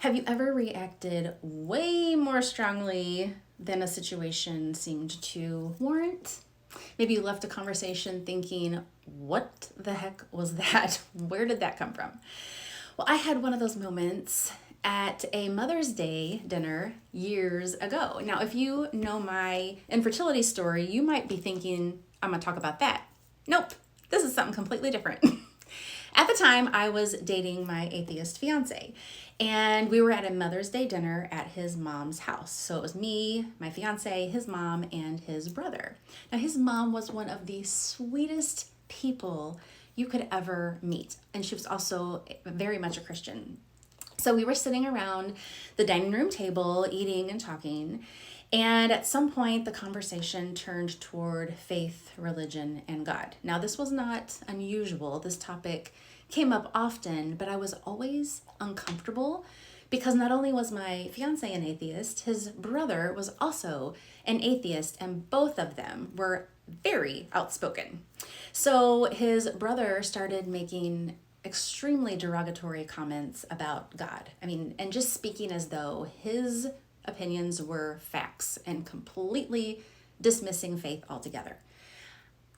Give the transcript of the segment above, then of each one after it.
Have you ever reacted way more strongly than a situation seemed to warrant? Maybe you left a conversation thinking, what the heck was that? Where did that come from? Well, I had one of those moments at a Mother's Day dinner years ago. Now, if you know my infertility story, you might be thinking, I'm going to talk about that. Nope, this is something completely different. At the time, I was dating my atheist fiance, and we were at a Mother's Day dinner at his mom's house. So it was me, my fiance, his mom, and his brother. Now, his mom was one of the sweetest people you could ever meet, and she was also very much a Christian. So we were sitting around the dining room table, eating and talking, and at some point, the conversation turned toward faith, religion, and God. Now, this was not unusual. This topic came up often, but I was always uncomfortable because not only was my fiance an atheist, his brother was also an atheist, and both of them were very outspoken. So his brother started making extremely derogatory comments about God. I mean, and just speaking as though his opinions were facts and completely dismissing faith altogether.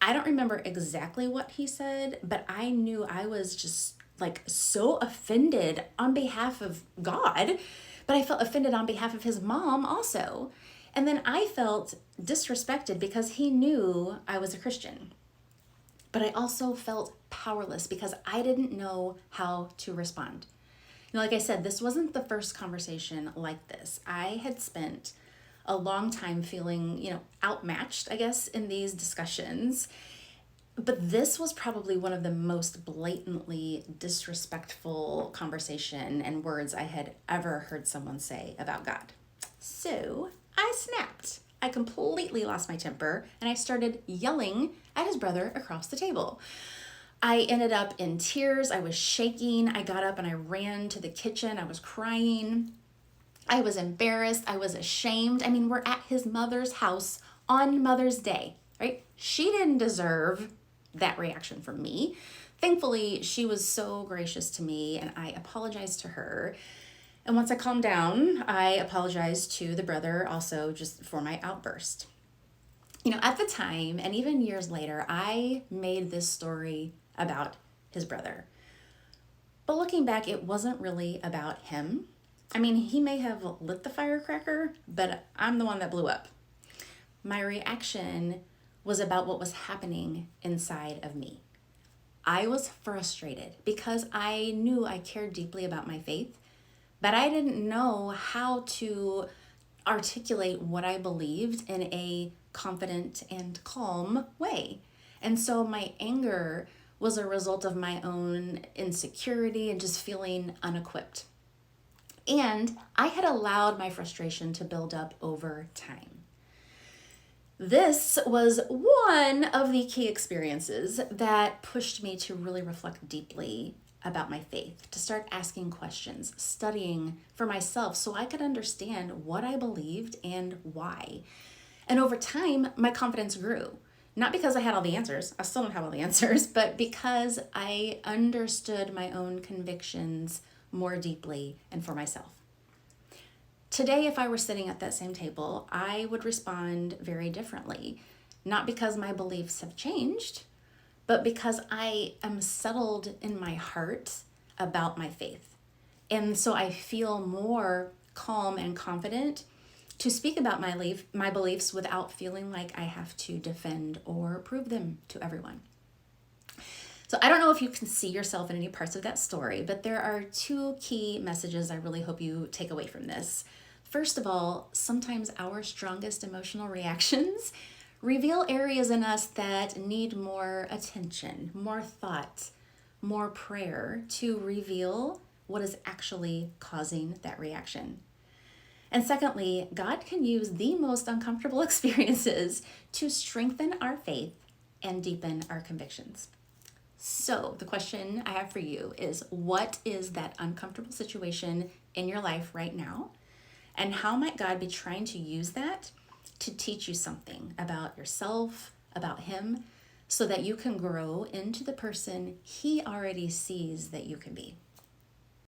I don't remember exactly what he said, but I knew I was just like so offended on behalf of God, but I felt offended on behalf of his mom also. And then I felt disrespected because he knew I was a Christian. But I also felt powerless because I didn't know how to respond. Like I said, this wasn't the first conversation like this. I had spent a long time feeling, outmatched, I guess, in these discussions. But this was probably one of the most blatantly disrespectful conversation and words I had ever heard someone say about God. So I snapped. I completely lost my temper and I started yelling at his brother across the table. I ended up in tears. I was shaking. I got up and I ran to the kitchen. I was crying. I was embarrassed. I was ashamed. I mean, we're at his mother's house on Mother's Day, right? She didn't deserve that reaction from me. Thankfully, she was so gracious to me and I apologized to her. And once I calmed down, I apologized to the brother also just for my outburst. At the time, and even years later, I made this story about his brother. But looking back, it wasn't really about him. I mean, he may have lit the firecracker, but I'm the one that blew up. My reaction was about what was happening inside of me. I was frustrated because I knew I cared deeply about my faith, but I didn't know how to articulate what I believed in a confident and calm way. And so my anger was a result of my own insecurity and just feeling unequipped. And I had allowed my frustration to build up over time. This was one of the key experiences that pushed me to really reflect deeply about my faith, to start asking questions, studying for myself so I could understand what I believed and why. And over time, my confidence grew. Not because I had all the answers, I still don't have all the answers, but because I understood my own convictions more deeply and for myself. Today, if I were sitting at that same table, I would respond very differently. Not because my beliefs have changed, but because I am settled in my heart about my faith. And so I feel more calm and confident to speak about my beliefs without feeling like I have to defend or prove them to everyone. So I don't know if you can see yourself in any parts of that story, but there are two key messages I really hope you take away from this. First of all, sometimes our strongest emotional reactions reveal areas in us that need more attention, more thought, more prayer to reveal what is actually causing that reaction. And secondly, God can use the most uncomfortable experiences to strengthen our faith and deepen our convictions. So the question I have for you is, what is that uncomfortable situation in your life right now? And how might God be trying to use that to teach you something about yourself, about Him, so that you can grow into the person He already sees that you can be?